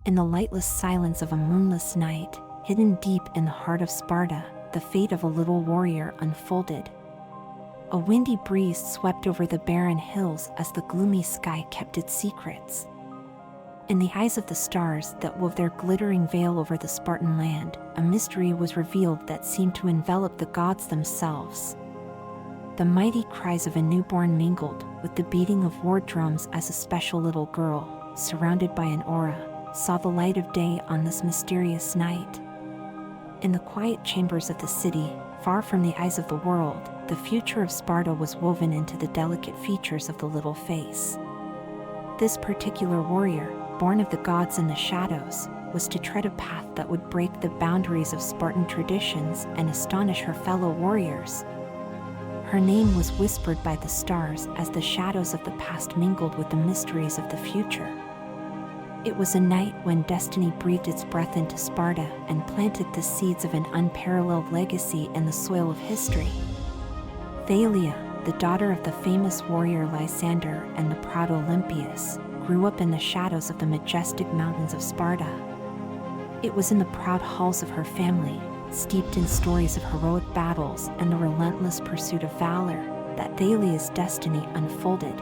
In the lightless silence of a moonless night, hidden deep in the heart of Sparta, the fate of a little warrior unfolded. A windy breeze swept over the barren hills as the gloomy sky kept its secrets. In the eyes of the stars that wove their glittering veil over the Spartan land, a mystery was revealed that seemed to envelop the gods themselves. The mighty cries of a newborn mingled with the beating of war drums as a special little girl, surrounded by an aura, saw the light of day on this mysterious night. In the quiet chambers of the city, far from the eyes of the world, the future of Sparta was woven into the delicate features of the little face. This particular warrior, born of the gods and the shadows, was to tread a path that would break the boundaries of Spartan traditions and astonish her fellow warriors. Her name was whispered by the stars as the shadows of the past mingled with the mysteries of the future. It was a night when destiny breathed its breath into Sparta and planted the seeds of an unparalleled legacy in the soil of history. Thalia, the daughter of the famous warrior Lysander and the proud Olympias, grew up in the shadows of the majestic mountains of Sparta. It was in the proud halls of her family, steeped in stories of heroic battles and the relentless pursuit of valor, that Thalia's destiny unfolded.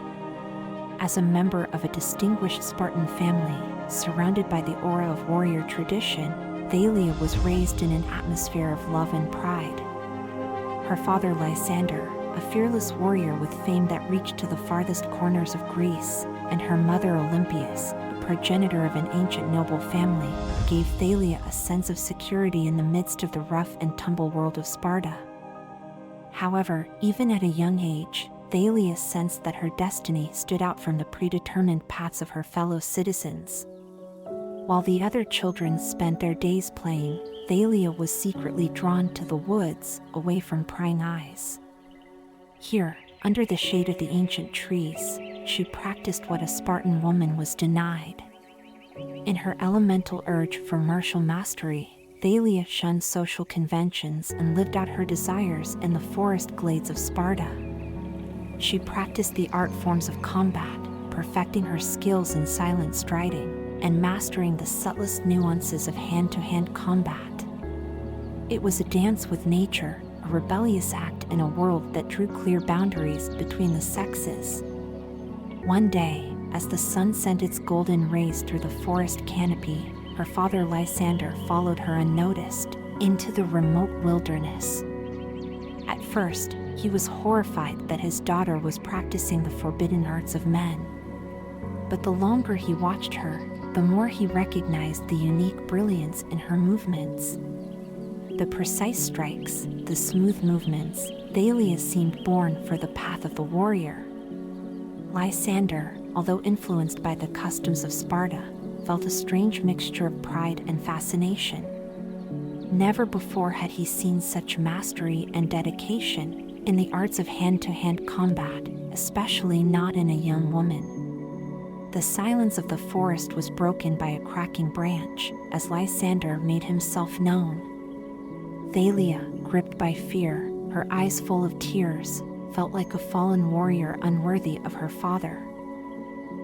As a member of a distinguished Spartan family, surrounded by the aura of warrior tradition, Thalia was raised in an atmosphere of love and pride. Her father Lysander, a fearless warrior with fame that reached to the farthest corners of Greece, and her mother Olympias, a progenitor of an ancient noble family, gave Thalia a sense of security in the midst of the rough and tumble world of Sparta. However, even at a young age, Thalia sensed that her destiny stood out from the predetermined paths of her fellow citizens. While the other children spent their days playing, Thalia was secretly drawn to the woods, away from prying eyes. Here, under the shade of the ancient trees, she practiced what a Spartan woman was denied. In her elemental urge for martial mastery, Thalia shunned social conventions and lived out her desires in the forest glades of Sparta. She practiced the art forms of combat, perfecting her skills in silent striding, and mastering the subtlest nuances of hand-to-hand combat. It was a dance with nature, a rebellious act in a world that drew clear boundaries between the sexes. One day, as the sun sent its golden rays through the forest canopy, her father Lysander followed her unnoticed into the remote wilderness. At first, he was horrified that his daughter was practicing the forbidden arts of men. But the longer he watched her, the more he recognized the unique brilliance in her movements. The precise strikes, the smooth movements, Thalia seemed born for the path of the warrior. Lysander, although influenced by the customs of Sparta, felt a strange mixture of pride and fascination. Never before had he seen such mastery and dedication in the arts of hand-to-hand combat, especially not in a young woman. The silence of the forest was broken by a cracking branch as Lysander made himself known. Thalia, gripped by fear, her eyes full of tears, felt like a fallen warrior unworthy of her father.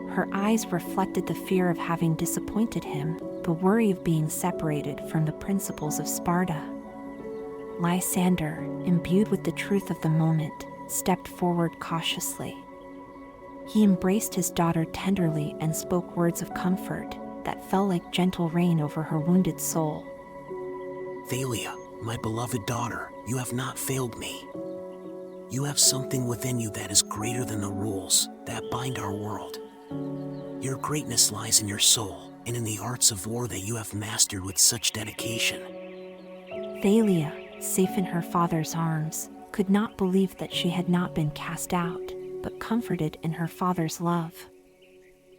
Her eyes reflected the fear of having disappointed him, the worry of being separated from the principles of Sparta. Lysander, imbued with the truth of the moment, stepped forward cautiously. He embraced his daughter tenderly and spoke words of comfort that fell like gentle rain over her wounded soul. Thalia, my beloved daughter, you have not failed me. You have something within you that is greater than the rules that bind our world. Your greatness lies in your soul and in the arts of war that you have mastered with such dedication. Thalia, safe in her father's arms, could not believe that she had not been cast out, but comforted in her father's love.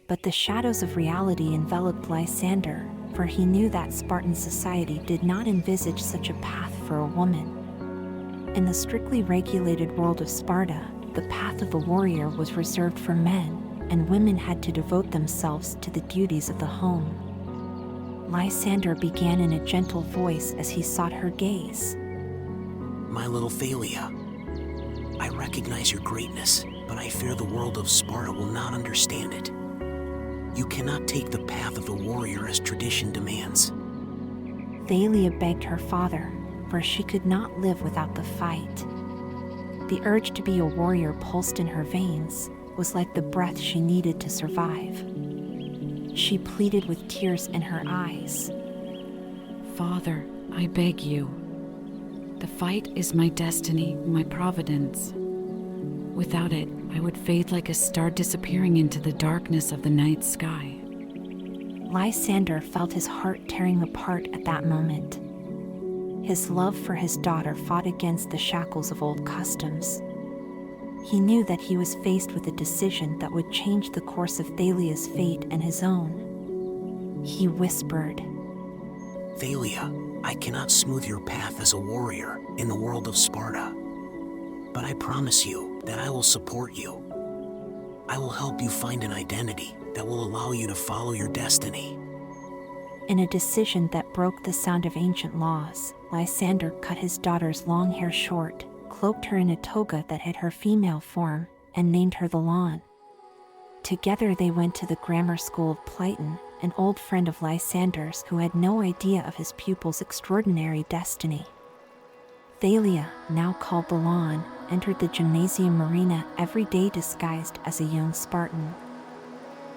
But the shadows of reality enveloped Lysander, for he knew that Spartan society did not envisage such a path for a woman. In the strictly regulated world of Sparta, the path of the warrior was reserved for men, and women had to devote themselves to the duties of the home. Lysander began in a gentle voice as he sought her gaze. My little Thalia, I recognize your greatness, but I fear the world of Sparta will not understand it. You cannot take the path of the warrior as tradition demands. Thalia begged her father, for she could not live without the fight. The urge to be a warrior pulsed in her veins, was like the breath she needed to survive. She pleaded with tears in her eyes. Father, I beg you. The fight is my destiny, my providence. Without it, I would fade like a star disappearing into the darkness of the night sky. Lysander felt his heart tearing apart at that moment. His love for his daughter fought against the shackles of old customs. He knew that he was faced with a decision that would change the course of Thalia's fate and his own. He whispered, Thalia, I cannot smooth your path as a warrior in the world of Sparta. But I promise you that I will support you. I will help you find an identity that will allow you to follow your destiny. In a decision that broke the sound of ancient laws, Lysander cut his daughter's long hair short, cloaked her in a toga that hid her female form, and named her the Lawn. Together they went to the grammar school of Plyton, an old friend of Lysander's who had no idea of his pupil's extraordinary destiny. Thalia, now called the Lawn, entered the gymnasium arena every day disguised as a young Spartan.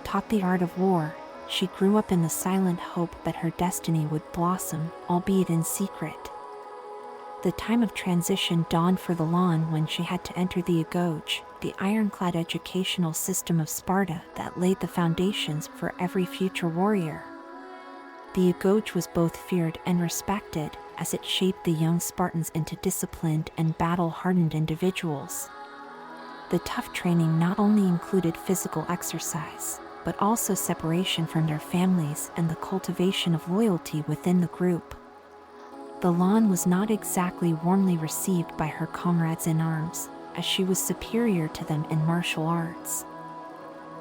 Taught the art of war, she grew up in the silent hope that her destiny would blossom, albeit in secret. The time of transition dawned for the Lawn when she had to enter the Agoge, the ironclad educational system of Sparta that laid the foundations for every future warrior. The Agoge was both feared and respected, as it shaped the young Spartans into disciplined and battle-hardened individuals. The tough training not only included physical exercise, but also separation from their families and the cultivation of loyalty within the group. The Lawn was not exactly warmly received by her comrades in arms, as she was superior to them in martial arts.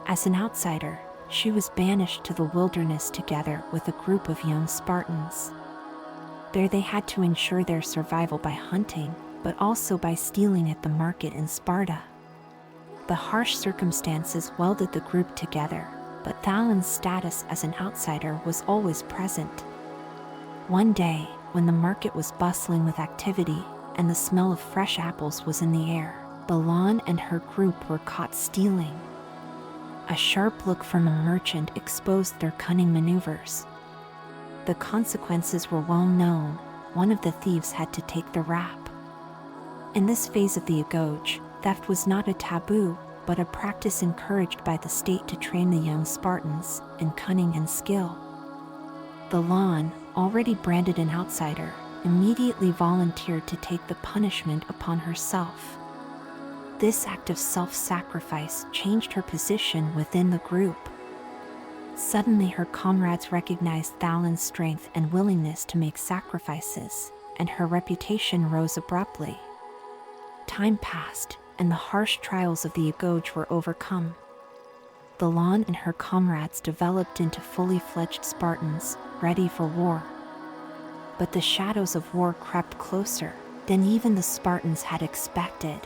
As an outsider, she was banished to the wilderness together with a group of young Spartans. There they had to ensure their survival by hunting, but also by stealing at the market in Sparta. The harsh circumstances welded the group together, but Thalan's status as an outsider was always present. One day, when the market was bustling with activity, and the smell of fresh apples was in the air, the Lawn and her group were caught stealing. A sharp look from a merchant exposed their cunning maneuvers. The consequences were well known. One of the thieves had to take the rap. In this phase of the Agoge, theft was not a taboo, but a practice encouraged by the state to train the young Spartans in cunning and skill. The Lawn, already branded an outsider, immediately volunteered to take the punishment upon herself. This act of self-sacrifice changed her position within the group. Suddenly her comrades recognized Thalan's strength and willingness to make sacrifices, and her reputation rose abruptly. Time passed, and the harsh trials of the Agoge were overcome. The Lawn and her comrades developed into fully fledged Spartans, ready for war. But the shadows of war crept closer than even the Spartans had expected.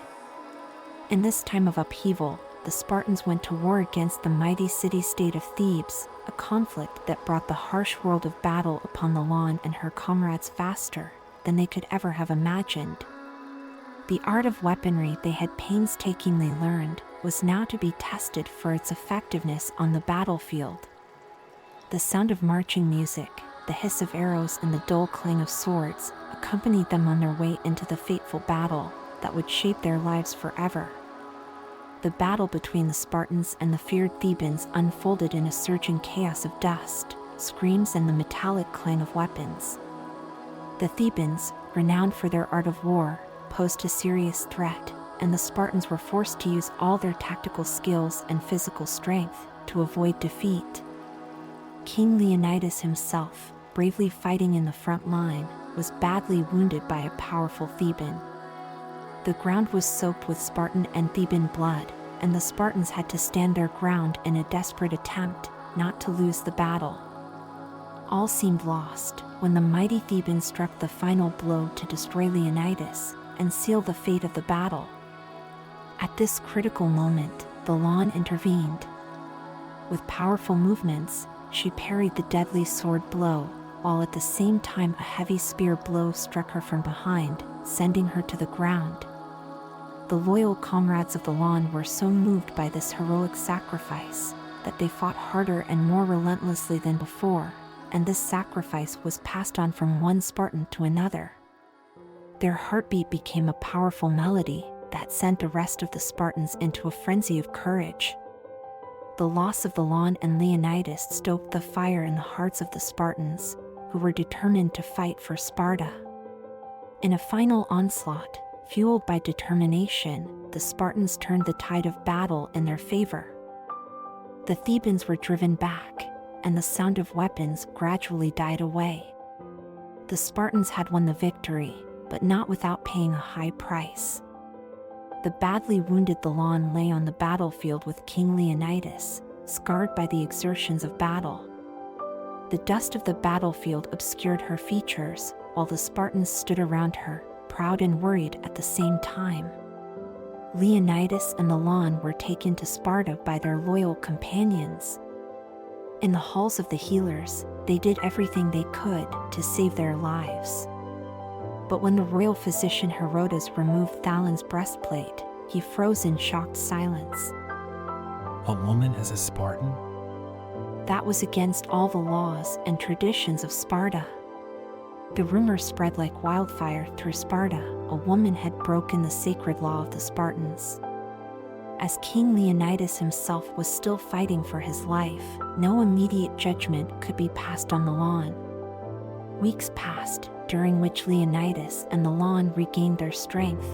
In this time of upheaval, the Spartans went to war against the mighty city-state of Thebes, a conflict that brought the harsh world of battle upon the Lawn and her comrades faster than they could ever have imagined. The art of weaponry they had painstakingly learned was now to be tested for its effectiveness on the battlefield. The sound of marching music, the hiss of arrows and the dull clang of swords accompanied them on their way into the fateful battle that would shape their lives forever. The battle between the Spartans and the feared Thebans unfolded in a surging chaos of dust, screams and the metallic clang of weapons. The Thebans, renowned for their art of war, posed a serious threat, and the Spartans were forced to use all their tactical skills and physical strength to avoid defeat. King Leonidas himself, bravely fighting in the front line, was badly wounded by a powerful Theban. The ground was soaked with Spartan and Theban blood, and the Spartans had to stand their ground in a desperate attempt not to lose the battle. All seemed lost when the mighty Theban struck the final blow to destroy Leonidas and seal the fate of the battle. At this critical moment, the Lawn intervened. With powerful movements, she parried the deadly sword blow, while at the same time a heavy spear blow struck her from behind, sending her to the ground. The loyal comrades of the lawn were so moved by this heroic sacrifice that they fought harder and more relentlessly than before, and this sacrifice was passed on from one Spartan to another. Their heartbeat became a powerful melody that sent the rest of the Spartans into a frenzy of courage. The loss of the lawn and Leonidas stoked the fire in the hearts of the Spartans, who were determined to fight for Sparta. In a final onslaught, fueled by determination, the Spartans turned the tide of battle in their favor. The Thebans were driven back, and the sound of weapons gradually died away. The Spartans had won the victory, but not without paying a high price. The badly wounded the lawn lay on the battlefield with King Leonidas, scarred by the exertions of battle. The dust of the battlefield obscured her features, while the Spartans stood around her, proud and worried at the same time. Leonidas and the lawn were taken to Sparta by their loyal companions. In the halls of the healers, they did everything they could to save their lives. But when the royal physician Herodotus removed Thalan's breastplate, he froze in shocked silence. A woman as a Spartan? That was against all the laws and traditions of Sparta. The rumor spread like wildfire through Sparta. A woman had broken the sacred law of the Spartans. As King Leonidas himself was still fighting for his life, no immediate judgment could be passed on the lawn. Weeks passed, during which Leonidas and the lawn regained their strength.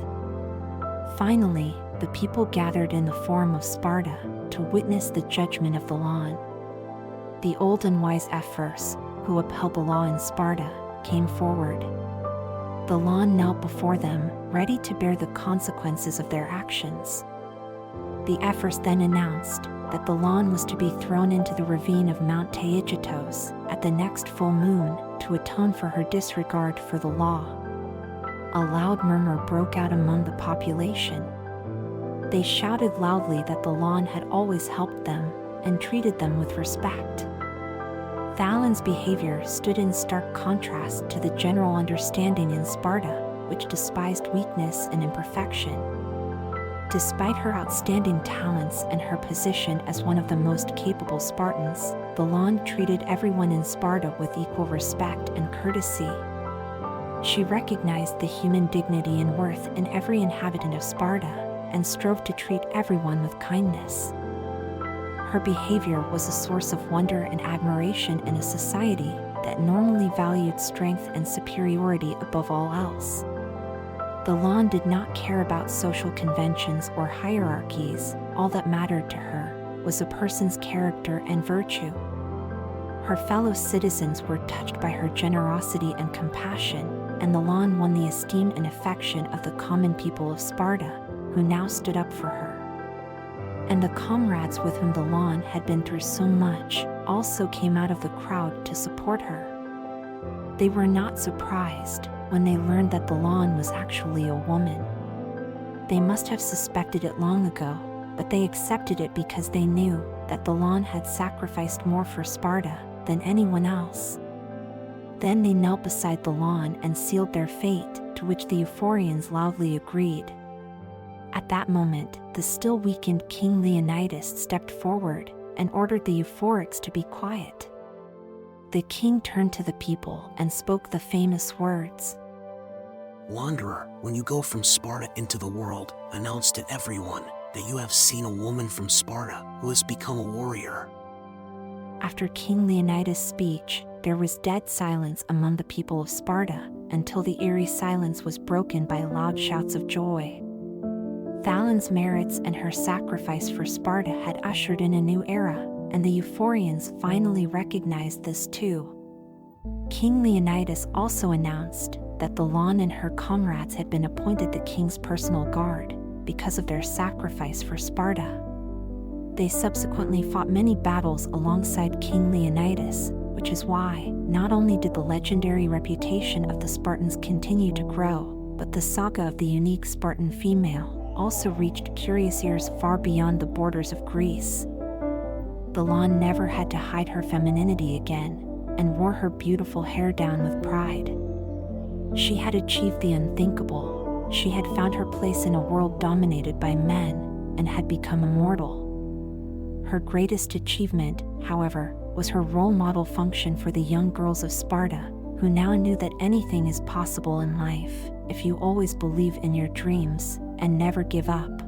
Finally, the people gathered in the Forum of Sparta to witness the judgment of the lawn. The old and wise ephors, who upheld the law in Sparta, came forward. The lawn knelt before them, ready to bear the consequences of their actions. The ephors then announced that the lawn was to be thrown into the ravine of Mount Taygetos at the next full moon to atone for her disregard for the law. A loud murmur broke out among the population. They shouted loudly that the lawn had always helped them and treated them with respect. Thalan's behavior stood in stark contrast to the general understanding in Sparta, which despised weakness and imperfection. Despite her outstanding talents and her position as one of the most capable Spartans, the lawn treated everyone in Sparta with equal respect and courtesy. She recognized the human dignity and worth in every inhabitant of Sparta, and strove to treat everyone with kindness. Her behavior was a source of wonder and admiration in a society that normally valued strength and superiority above all else. The lawn did not care about social conventions or hierarchies. All that mattered to her was a person's character and virtue. Her fellow citizens were touched by her generosity and compassion, and the lawn won the esteem and affection of the common people of Sparta, who now stood up for her. And the comrades with whom the lawn had been through so much also came out of the crowd to support her. They were not surprised when they learned that the lawn was actually a woman. They must have suspected it long ago, but they accepted it because they knew that the lawn had sacrificed more for Sparta than anyone else. Then they knelt beside the lawn and sealed their fate, to which the Euphorians loudly agreed. At that moment, the still weakened King Leonidas stepped forward and ordered the euphorics to be quiet. The king turned to the people and spoke the famous words. Wanderer, when you go from Sparta into the world, announce to everyone that you have seen a woman from Sparta who has become a warrior. After King Leonidas' speech, there was dead silence among the people of Sparta, until the eerie silence was broken by loud shouts of joy. Thalan's merits and her sacrifice for Sparta had ushered in a new era, and the Euphorians finally recognized this too. King Leonidas also announced that the lawn and her comrades had been appointed the king's personal guard because of their sacrifice for Sparta. They subsequently fought many battles alongside King Leonidas, which is why not only did the legendary reputation of the Spartans continue to grow, but the saga of the unique Spartan female also reached curious ears far beyond the borders of Greece. Lawn never had to hide her femininity again and wore her beautiful hair down with pride. She had achieved the unthinkable. She had found her place in a world dominated by men and had become immortal. Her greatest achievement, however, was her role model function for the young girls of Sparta, who now knew that anything is possible in life if you always believe in your dreams and never give up.